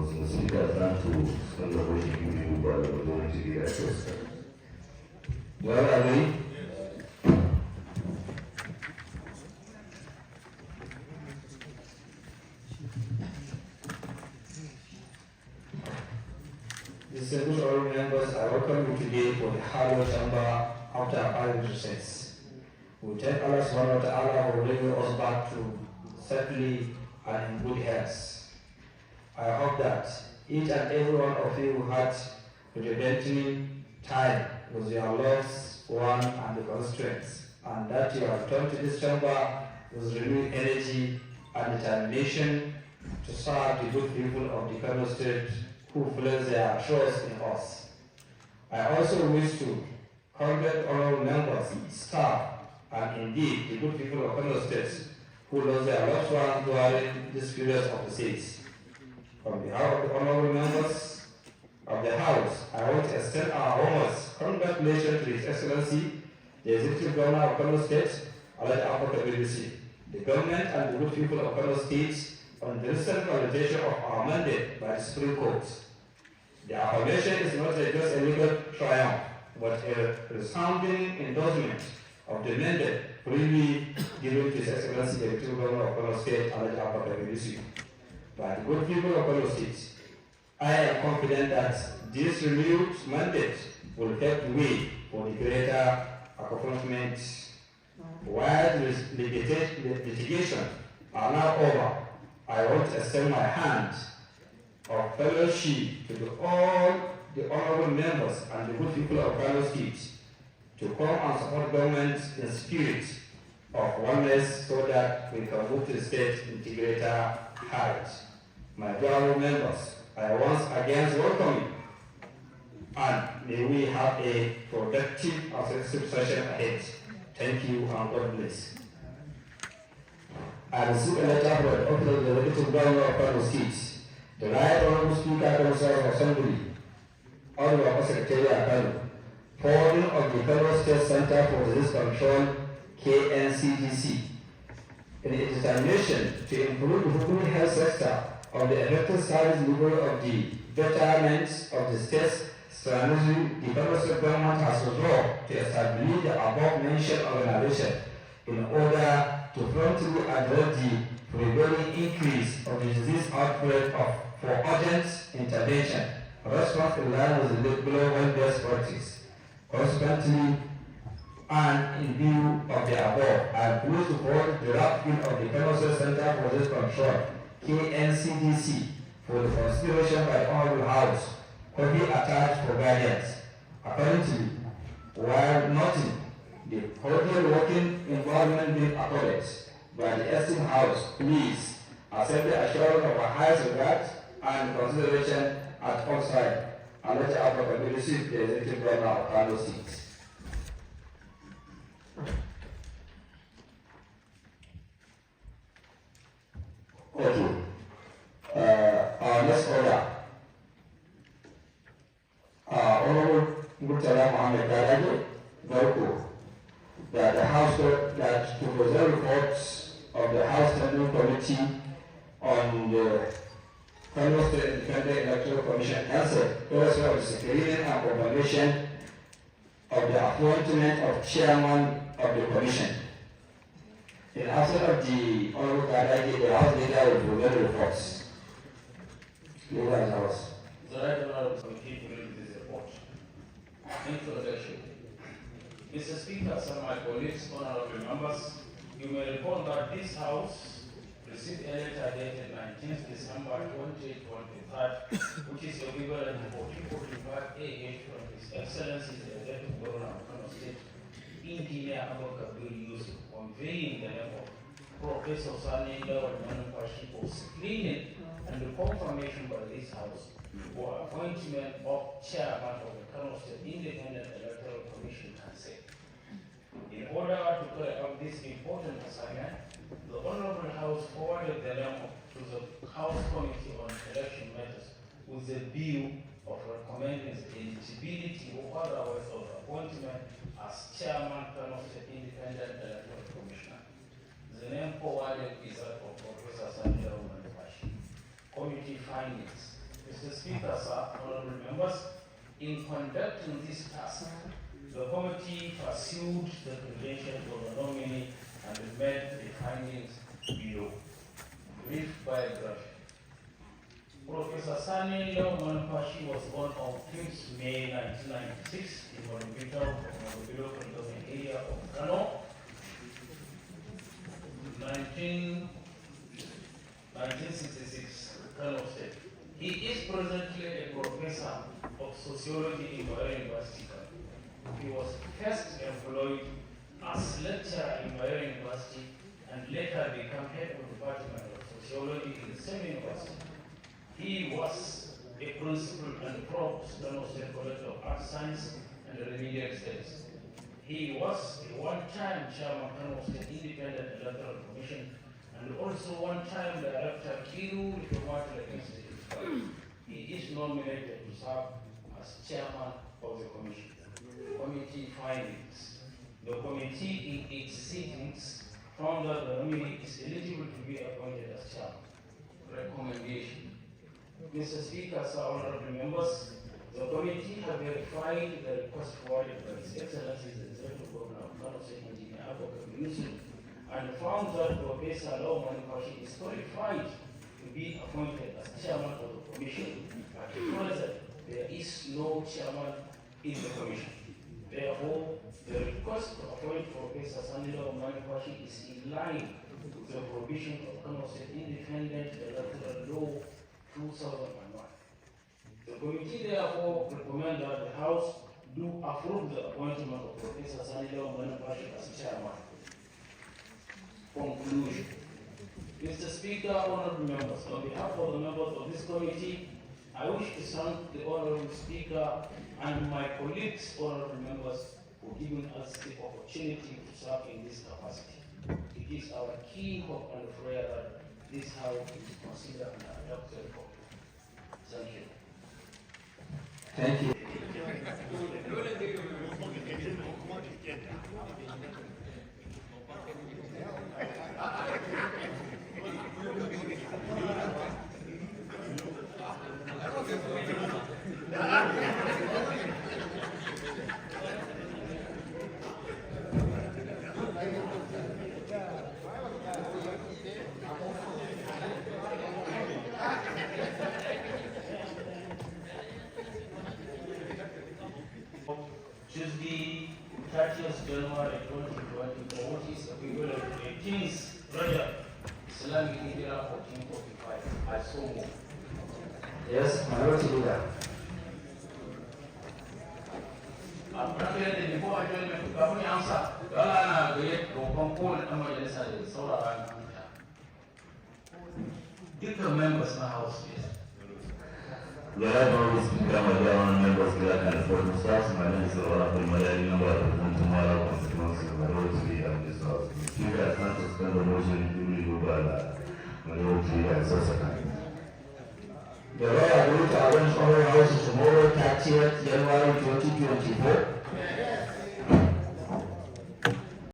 because the speaker is not to spend the vote given you by the majority leaders. Well, agree? Distinguished honorable members, I welcome you today for the Hallowed Chamber after our Parliament recess. We thank Allah subhanahu wa ta'ala for bringing us back to safely and in good health. I hope that each and every one of you had rejuvenating time with your loved one and the constraints, and that you have returned to this chamber with renewed energy and determination to serve the good people of the Kano State who place their trust in us. I also wish to congratulate all members, staff, and indeed the good people of Kano State who lost their loved ones during this period of the siege. On behalf of the honorable members of the House, I want to extend our warmest congratulations to His Excellency, the Executive Governor of Kano State, Alhaji Abubakar BBC, the government and the good people of Kano State on the recent validation of our mandate by the Supreme Court. The affirmation is not just a legal triumph, but a resounding endorsement of the mandate freely given to His Excellency, the Executive Governor of Kano State, Alhaji Abubakar BBC, by the good people of Kano State. I am confident that this renewed mandate will help the way for the greater accomplishment. While the litigation are now over, I want to extend my hand of fellowship to all the honorable members and the good people of Kano State to come and support government in spirit of oneness so that we can move to the state in greater height. My honorable members, I once again welcome you, and may we have a productive and successful session ahead. Thank you and God bless. I received a letter from the office of the Executive Governor of Kano State. The Right Honorable Speaker of the Assembly, Honorable Secretary of Kano, forwarding of the Kano State Center for Disease Control, KNCDC, in its determination to improve the human health sector of the effective service delivery of the betterment of the state's strategy, the Kano State government has resolved to establish the above-mentioned organization in order to promptly address the prevailing increase of the disease outbreak for urgent intervention, response in line with the global best practice. Consequently, and in view of the above, I am pleased to forward the draft bill of the Kano State Center for Disease Control, KNCDC, for the consideration by the Honorable House, copy attached for guidance. Apparently, while noting the cordial working environment being accorded by the esteemed House, please accept the assurance of our highest regard and consideration at all sides, and let the appropriate the Executive Governor of Kano State. Okay. Our next order. Honorable Murtala Mohammed Daga, Garko, that the House that to present reports of the House Standing Committee on the Kano State Independent Electoral Commission answered also of the security and confirmation of the appointment of chairman of the commission. In absence of the Honorable Daga, the House leader will present reports. Leader of the House. The Right Honorable Committee to read this report. Introduction. Mr. Speaker, some of my colleagues, honorable members, you may recall that this House received a letter dated 19th December 2023, which is equivalent to 1445 AH from His Excellency the Executive Governor of Kano State, Engineer Abubakar Yusuf, conveying the name of Professor Sani Lawal Manufashi for screening and the confirmation by this House for appointment of chairman of the Kano State Independent Electoral Commission Council. In order to carry out this important assignment, the Honorable House forwarded the name to the House Committee on Election Matters with the view of recommending the eligibility or otherwise of appointment as chairman Kano State Independent Electoral Commissioner. The name forwarded is that of Professor Sanjay Manufashi. Committee findings. Mr. Speaker, sir, honorable members, in conducting this task, the committee pursued the credentials of the nominee and made the findings below. Brief biography. Professor Sani Manpashi was born on 5th May 1996 in Morobito, Government area of Kano. 1966, Kano State. He is presently a professor of sociology in Bayero University. He was first employed as lecturer in Bayero University and later became head of the Department of Sociology in the same university. He was a principal and provost of the State College of Art Science and Remedial Studies. He was a one-time chairman of the Independent Electoral Commission and also one-time director Kiru Diplomatic Institute. He is nominated to serve as chairman of the commission. Committee findings. The committee in its sittings found that the nominee is eligible to be appointed as chairman. Recommendation. Mr. Speaker, sir, honorable members, the committee have verified the request forwarded by His Excellency the Executive Governor of Kano State Engineer Advocate Ministry and found that Professor Lawman Kwashi is qualified to be appointed as chairman of the commission. At present, there is no chairman in the commission. Therefore, the request to appoint Professor Sanilo Manekwashi is in line with the provision of Kano State Independent Electoral Law 2001. The committee therefore recommends that the House do approve the appointment of Professor Sanilo Manekwashi as chairman. Conclusion. Mr. Speaker, honorable members, on behalf of the members of this committee, I wish to thank the honorable Speaker and my colleagues, honorable members, for giving us the opportunity to serve in this capacity. It is our keen hope and prayer that this House is considered and adopted. Thank you. Thank you. Tuesday, 30th January 2024, which is equivalent to 18th Rajab, Islamic Hijrah 1445. I so move. Yes, Minority Leader. President, before I join the government answer, Daga get dokokin and majalisar sauraron dukkan members na House yes. The library is become a government members that can afford to start my minister or a Medialink number of tomorrow constituency majority of this house. The speaker has not suspended the motion duly moved by the majority and subsequent. The law agreed to arrange all houses tomorrow, 30th January 2024.